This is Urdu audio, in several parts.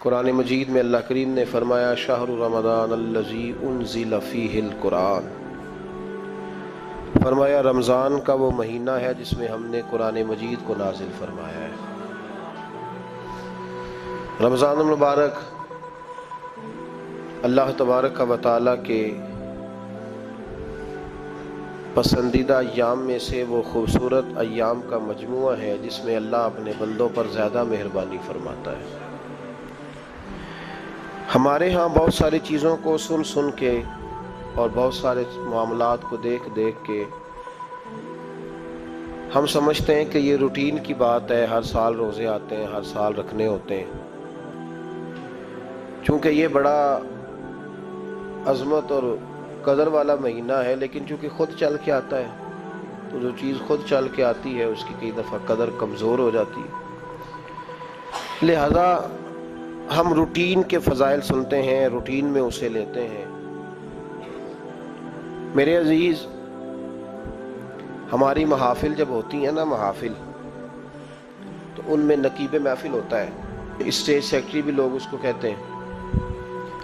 قرآن مجید میں اللہ کریم نے فرمایا شہر رمضان الذی انزل فیہ القرآن، فرمایا رمضان کا وہ مہینہ ہے جس میں ہم نے قرآن مجید کو نازل فرمایا ہے۔ رمضان المبارک اللہ تبارک و تعالیٰ کے پسندیدہ ایام میں سے وہ خوبصورت ایام کا مجموعہ ہے جس میں اللہ اپنے بندوں پر زیادہ مہربانی فرماتا ہے۔ ہمارے ہاں بہت ساری چیزوں کو سن کے اور بہت سارے معاملات کو دیکھ کے ہم سمجھتے ہیں کہ یہ روٹین کی بات ہے، ہر سال روزے آتے ہیں، ہر سال رکھنے ہوتے ہیں۔ چونکہ یہ بڑا عظمت اور قدر والا مہینہ ہے، لیکن چونکہ خود چل کے آتا ہے تو جو چیز خود چل کے آتی ہے اس کی کئی دفعہ قدر کمزور ہو جاتی ہے، لہذا ہم روٹین کے فضائل سنتے ہیں، روٹین میں اسے لیتے ہیں۔ میرے عزیز، ہماری محافل جب ہوتی ہیں نا، محافل تو ان میں نقیب محفل ہوتا ہے، اسٹیج سیکرٹری بھی لوگ اس کو کہتے ہیں،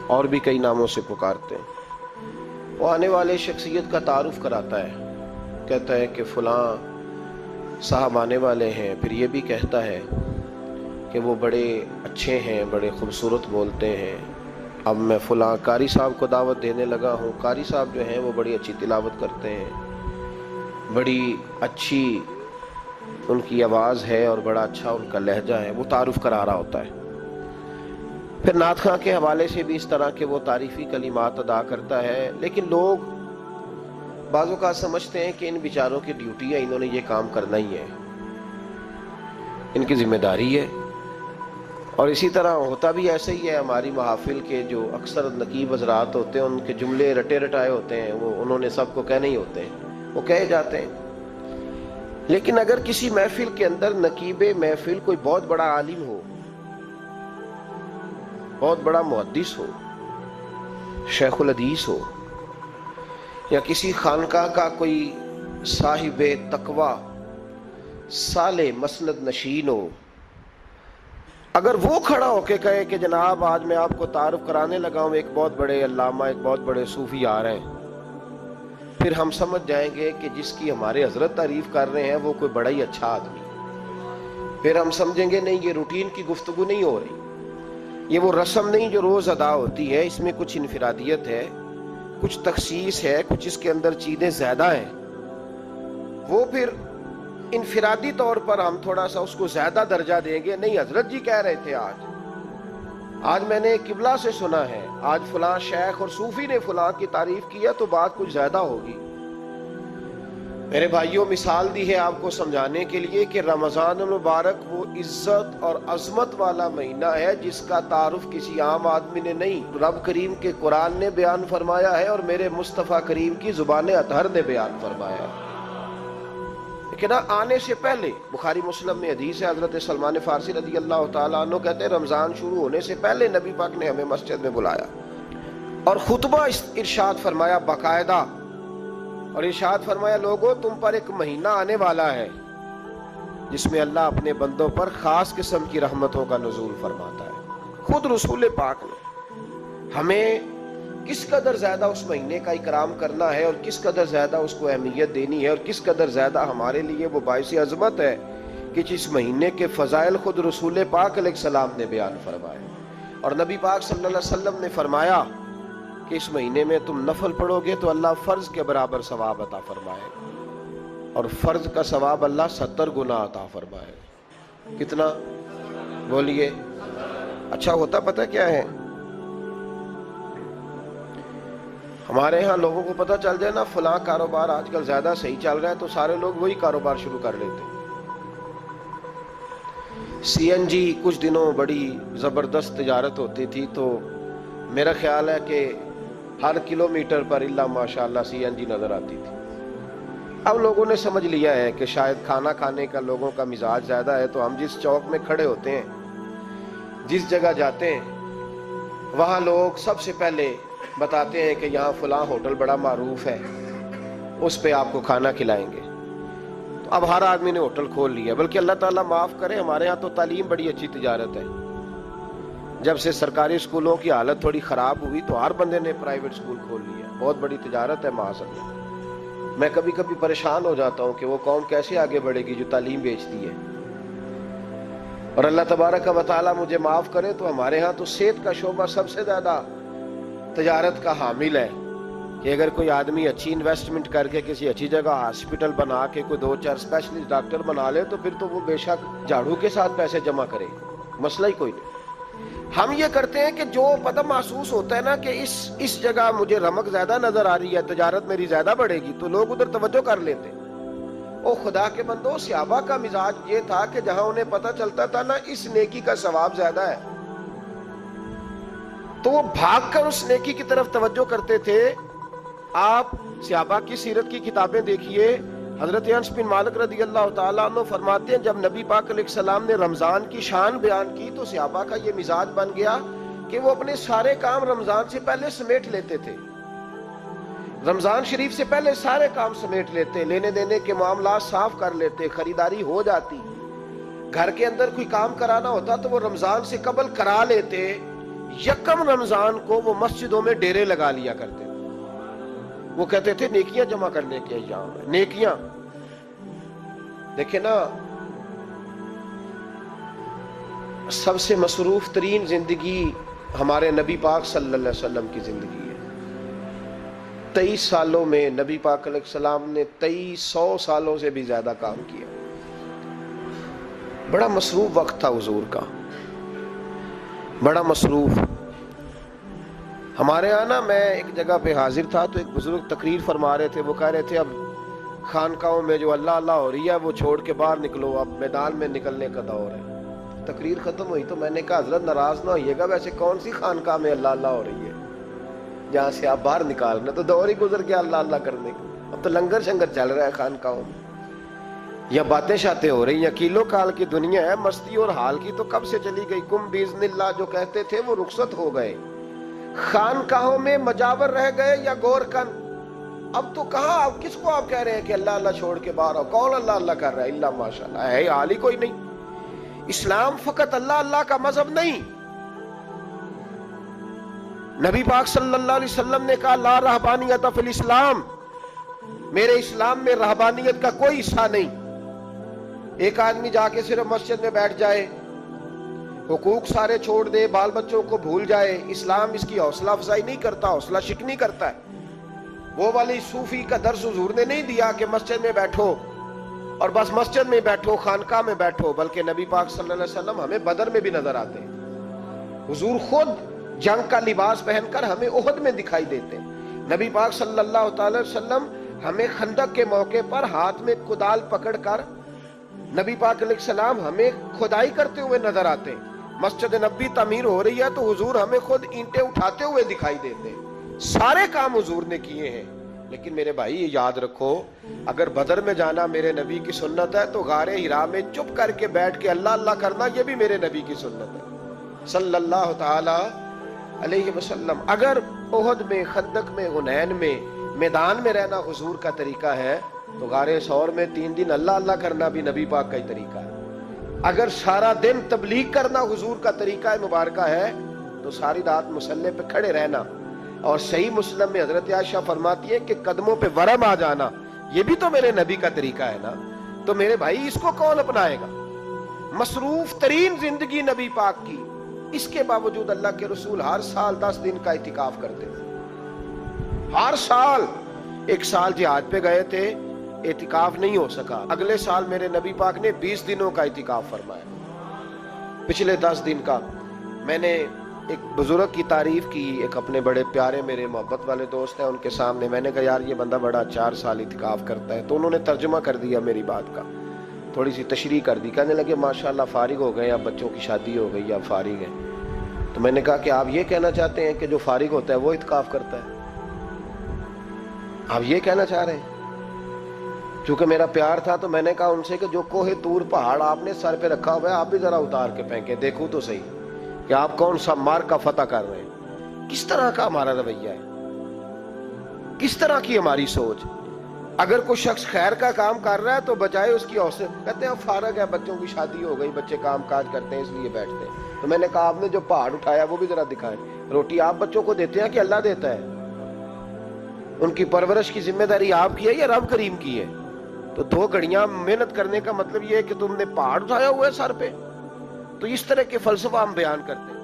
اور بھی کئی ناموں سے پکارتے ہیں۔ وہ آنے والے شخصیت کا تعارف کراتا ہے، کہتا ہے کہ فلاں صاحب آنے والے ہیں، پھر یہ بھی کہتا ہے کہ وہ بڑے اچھے ہیں، بڑے خوبصورت بولتے ہیں، اب میں فلاں قاری صاحب کو دعوت دینے لگا ہوں۔ قاری صاحب جو ہیں وہ بڑی اچھی تلاوت کرتے ہیں، بڑی اچھی ان کی آواز ہے اور بڑا اچھا ان کا لہجہ ہے، وہ تعارف کرا رہا ہوتا ہے۔ پھر نعت خواں کے حوالے سے بھی اس طرح کے وہ تعریفی کلمات ادا کرتا ہے، لیکن لوگ بعض اوقات سمجھتے ہیں کہ ان بیچاروں کی ڈیوٹی ہے، انہوں نے یہ کام کرنا ہی ہے، ان کی ذمہ داری ہے۔ اور اسی طرح ہوتا بھی ایسے ہی ہے۔ ہماری محافل کے جو اکثر نقیب حضرات ہوتے ہیں ان کے جملے رٹے رٹائے ہوتے ہیں، وہ انہوں نے سب کو کہنے ہی ہوتے ہیں، وہ کہے جاتے ہیں۔ لیکن اگر کسی محفل کے اندر نقیب محفل کوئی بہت بڑا عالم ہو، بہت بڑا محدث ہو، شیخ الحدیث ہو، یا کسی خانقاہ کا کوئی صاحب تقوی صالح مسند نشین ہو، اگر وہ کھڑا ہو کے کہے کہ جناب آج میں آپ کو تعارف کرانے لگا ہوں ایک بہت بڑے علامہ، ایک بہت بڑے صوفی آ رہے ہیں، پھر ہم سمجھ جائیں گے کہ جس کی ہمارے حضرت تعریف کر رہے ہیں وہ کوئی بڑا ہی اچھا آدمی۔ پھر ہم سمجھیں گے نہیں، یہ روٹین کی گفتگو نہیں ہو رہی، یہ وہ رسم نہیں جو روز ادا ہوتی ہے، اس میں کچھ انفرادیت ہے، کچھ تخصیص ہے، کچھ اس کے اندر چیزیں زیادہ ہیں۔ وہ پھر انفرادی طور پر ہم تھوڑا سا اس کو زیادہ درجہ دیں گے۔ نہیں، حضرت جی کہہ رہے تھے آج میں نے قبلہ سے سنا ہے، آج فلاں شیخ اور صوفی نے فلاں کی تعریف کی ہے تو بات کچھ زیادہ ہوگی۔ میرے بھائیوں، مثال دی ہے آپ کو سمجھانے کے لیے کہ رمضان المبارک وہ عزت اور عظمت والا مہینہ ہے جس کا تعارف کسی عام آدمی نے نہیں، رب کریم کے قرآن نے بیان فرمایا ہے اور میرے مصطفیٰ کریم کی زبان اطہر نے بیان فرمایا ہے۔ لیکن آنے سے پہلے بخاری مسلم میں حدیث ہے، حضرت سلمان فارسی رضی اللہ تعالیٰ عنہ کہتے ہیں رمضان شروع ہونے سے پہلے نبی پاک نے ہمیں مسجد میں بلایا اور خطبہ ارشاد فرمایا باقاعدہ، اور ارشاد فرمایا لوگوں تم پر ایک مہینہ آنے والا ہے جس میں اللہ اپنے بندوں پر خاص قسم کی رحمتوں کا نزول فرماتا ہے۔ خود رسول پاک نے ہمیں کس قدر زیادہ اس مہینے کا اکرام کرنا ہے اور کس قدر زیادہ اس کو اہمیت دینی ہے اور کس قدر زیادہ ہمارے لیے وہ باعث عظمت ہے کہ جس مہینے کے فضائل خود رسول پاک علیہ السلام نے بیان فرمائے، اور نبی پاک صلی اللہ علیہ وسلم نے فرمایا کہ اس مہینے میں تم نفل پڑھو گے تو اللہ فرض کے برابر ثواب عطا فرمائے، اور فرض کا ثواب اللہ 70 گنا عطا فرمائے۔ کتنا؟ بولیے۔ اچھا ہوتا پتہ کیا ہے؟ ہمارے ہاں لوگوں کو پتہ چل جائے نا فلاں کاروبار آج کل زیادہ صحیح چل رہا ہے تو سارے لوگ وہی کاروبار شروع کر لیتے۔ سی این جی کچھ دنوں بڑی زبردست تجارت ہوتی تھی، تو میرا خیال ہے کہ ہر کلومیٹر پر الا ماشاءاللہ سی این جی نظر آتی تھی۔ اب لوگوں نے سمجھ لیا ہے کہ شاید کھانا کھانے کا لوگوں کا مزاج زیادہ ہے، تو ہم جس چوک میں کھڑے ہوتے ہیں، جس جگہ جاتے ہیں، وہاں لوگ سب سے پہلے بتاتے ہیں کہ یہاں فلاں ہوٹل بڑا معروف ہے، اس پہ آپ کو کھانا کھلائیں گے۔ تو اب ہر آدمی نے ہوٹل کھول لیا، بلکہ اللہ تعالیٰ معاف کرے، ہمارے ہاں تو تعلیم بڑی اچھی تجارت ہے۔ جب سے سرکاری اسکولوں کی حالت تھوڑی خراب ہوئی تو ہر بندے نے پرائیویٹ اسکول کھول لیا. بہت بڑی تجارت ہے معاذ اللہ. میں کبھی کبھی پریشان ہو جاتا ہوں کہ وہ قوم کیسے آگے بڑھے گی جو تعلیم بیچتی ہے. اور اللہ تبارک و تعالیٰ مجھے معاف کرے تو ہمارے ہاں تو صحت کا شعبہ سب سے زیادہ تجارت کا حامل ہے کہ اگر کوئی آدمی اچھی انویسٹمنٹ کر کے کسی اچھی جگہ ہاسپٹل بنا کے کوئی 2-4 اسپیشلسٹ ڈاکٹر بنا لے تو پھر تو وہ بے شک جھاڑو کے ساتھ پیسے جمع کرے, مسئلہ ہی کوئی نہیں. ہم یہ کرتے ہیں کہ جو پتہ محسوس ہوتا ہے نا کہ اس جگہ مجھے رمق زیادہ نظر آ رہی ہے, تجارت میری زیادہ بڑھے گی, تو لوگ ادھر توجہ کر لیتے. او خدا کے بندو, صحابہ کا مزاج یہ تھا کہ جہاں انہیں پتہ چلتا تھا نا اس نیکی کا ثواب زیادہ ہے تو وہ بھاگ کر اس نیکی کی طرف توجہ کرتے تھے. آپ صحابہ کی سیرت کی کتابیں دیکھیے, حضرت انس بن مالک رضی اللہ تعالیٰ عنہ فرماتے ہیں جب نبی پاک علیہ السلام نے رمضان کی شان بیان کی تو صحابہ کا یہ مزاج بن گیا کہ وہ اپنے سارے کام رمضان سے پہلے سمیٹ لیتے تھے. رمضان شریف سے پہلے سارے کام سمیٹ لیتے, لینے دینے کے معاملات صاف کر لیتے, خریداری ہو جاتی. گھر کے اندر کوئی کام کرانا ہوتا تو وہ رمضان سے قبل کرا لیتے. یکم رمضان کو وہ مسجدوں میں ڈیرے لگا لیا کرتے. وہ کہتے تھے نیکیاں جمع کرنے کے ایام ہے. نیکیاں دیکھیں نا, سب سے مصروف ترین زندگی ہمارے نبی پاک صلی اللہ علیہ وسلم کی زندگی ہے. 23 سالوں میں نبی پاک علیہ السلام نے 2300 سالوں سے بھی زیادہ کام کیا. بڑا مصروف وقت تھا حضور کا, بڑا مصروف. ہمارے ہاں نا میں ایک جگہ پہ حاضر تھا تو ایک بزرگ تقریر فرما رہے تھے. وہ کہہ رہے تھے اب خانقاہوں میں جو اللہ اللہ ہو رہی ہے وہ چھوڑ کے باہر نکلو, اب میدان میں نکلنے کا دور ہے. تقریر ختم ہوئی تو میں نے کہا حضرت ناراض نہ ہوئیے گا, ویسے کون سی خانقاہ میں اللہ اللہ ہو رہی ہے جہاں سے آپ باہر نکالنا, تو دور ہی گزر گیا اللہ اللہ کرنے کا. اب تو لنگر شنگر چل رہا ہے خانقاہوں میں, یا باتیں شاتیں ہو رہی ہیں. کیلو کال کی دنیا ہے, مستی اور حال کی تو کب سے چلی گئی. کم باذن اللہ جو کہتے تھے وہ رخصت ہو گئے. خانقاہوں میں مجاور رہ گئے یا گور کن. اب تو کہاں, اب کس کو آپ کہہ رہے ہیں کہ اللہ اللہ چھوڑ کے باہر آؤ؟ کون اللہ اللہ کر رہا ہے؟ اللہ ماشاءاللہ ہے, حال ہی کوئی نہیں. اسلام فقط اللہ اللہ کا مذہب نہیں. نبی پاک صلی اللہ علیہ وسلم نے کہا لا رہبانیت فی الاسلام, میرے اسلام میں رہبانیت کا کوئی حصہ نہیں. ایک آدمی جا کے صرف مسجد میں بیٹھ جائے, حقوق سارے چھوڑ دے, بال بچوں کو بھول جائے, اسلام اس کی حوصلہ افزائی نہیں کرتا, حوصلہ شکنی کرتا ہے. وہ والی صوفی کا درس حضور نے نہیں دیا کہ مسجد میں بیٹھو اور بس مسجد میں بیٹھو, خانقاہ میں بیٹھو, بلکہ نبی پاک صلی اللہ علیہ وسلم ہمیں بدر میں بھی نظر آتے ہیں. حضور خود جنگ کا لباس پہن کر ہمیں احد میں دکھائی دیتے ہیں. نبی پاک صلی اللہ تعالی وسلم ہمیں خندق کے موقع پر ہاتھ میں کدال پکڑ کر نبی پاک علیہ السلام ہمیں کھدائی کرتے ہوئے نظر آتے ہیں. مسجد نبی تعمیر ہو رہی ہے تو حضور ہمیں خود اینٹیں اٹھاتے ہوئے دکھائی دیتے ہیں. سارے کام حضور نے کیے ہیں. لیکن میرے بھائی یہ یاد رکھو, اگر بدر میں جانا میرے نبی کی سنت ہے تو غار حرا میں چپ کر کے بیٹھ کے اللہ اللہ کرنا یہ بھی میرے نبی کی سنت ہے صلی اللہ تعالی علیہ وسلم. اگر احد میں, خندق میں, حنین میں, میدان میں رہنا حضور کا طریقہ ہے تو غار ثور میں 3 دن اللہ اللہ کرنا بھی نبی پاک کا ہی طریقہ ہے. اگر سارا دن تبلیغ کرنا حضور کا طریقہ مبارکہ ہے تو ساری رات مصلی پہ کھڑے رہنا. اور صحیح مسلم میں حضرت عائشہ فرماتی ہے کہ قدموں پہ ورم آ جانا یہ بھی تو میرے نبی کا طریقہ ہے نا. تو میرے بھائی اس کو کون اپنائے گا؟ مصروف ترین زندگی نبی پاک کی, اس کے باوجود اللہ کے رسول ہر سال 10 دن کا اعتکاف کرتے تھے. ہر سال. ایک سال جہاد پہ گئے تھے, اعتکاف نہیں ہو سکا. اگلے سال میرے نبی پاک نے 20 دنوں کا اعتکاف فرمایا. پچھلے 10 دن کا. میں نے ایک بزرگ کی تعریف کی, ایک اپنے بڑے پیارے میرے محبت والے دوست ہیں, ان کے سامنے میں نے کہا یار یہ بندہ بڑا 4 سال اعتکاف کرتا ہے. تو انہوں نے ترجمہ کر دیا میری بات کا, تھوڑی سی تشریح کر دی. کہنے لگے ماشاءاللہ فارغ ہو گئے, اب بچوں کی شادی ہو گئی, اب فارغ ہیں. تو میں نے کہا کہ آپ یہ کہنا چاہتے ہیں کہ جو فارغ ہوتا ہے وہ اعتکاف کرتا ہے؟ آپ یہ کہنا چاہ رہے ہیں؟ چونکہ میرا پیار تھا تو میں نے کہا ان سے کہ جو کوہ طور پہاڑ آپ نے سر پہ رکھا ہوا ہے آپ بھی ذرا اتار کے پھینکیں, دیکھوں تو صحیح کہ آپ کون سا مار کا فتح کر رہے ہیں. کس طرح کا ہمارا رویہ ہے, کس طرح کی ہماری سوچ. اگر کوئی شخص خیر کا کام کر رہا ہے تو بجائے اس کی حوصلے کہتے ہیں اب فارغ ہے، بچوں کی شادی ہو گئی، بچے کام کاج کرتے ہیں اس لیے بیٹھتے ہیں. تو میں نے کہا آپ نے جو پہاڑ اٹھایا وہ بھی ذرا دکھائیں. روٹی آپ بچوں کو دیتے ہیں کہ اللہ دیتا ہے؟ ان کی پرورش کی ذمہ داری آپ کی ہے یا رب کریم کی ہے؟ تو 2 گھڑیاں محنت کرنے کا مطلب یہ ہے کہ تم نے پہاڑ اٹھایا ہوا ہے سر پہ. تو اس طرح کے فلسفہ ہم بیان کرتے ہیں.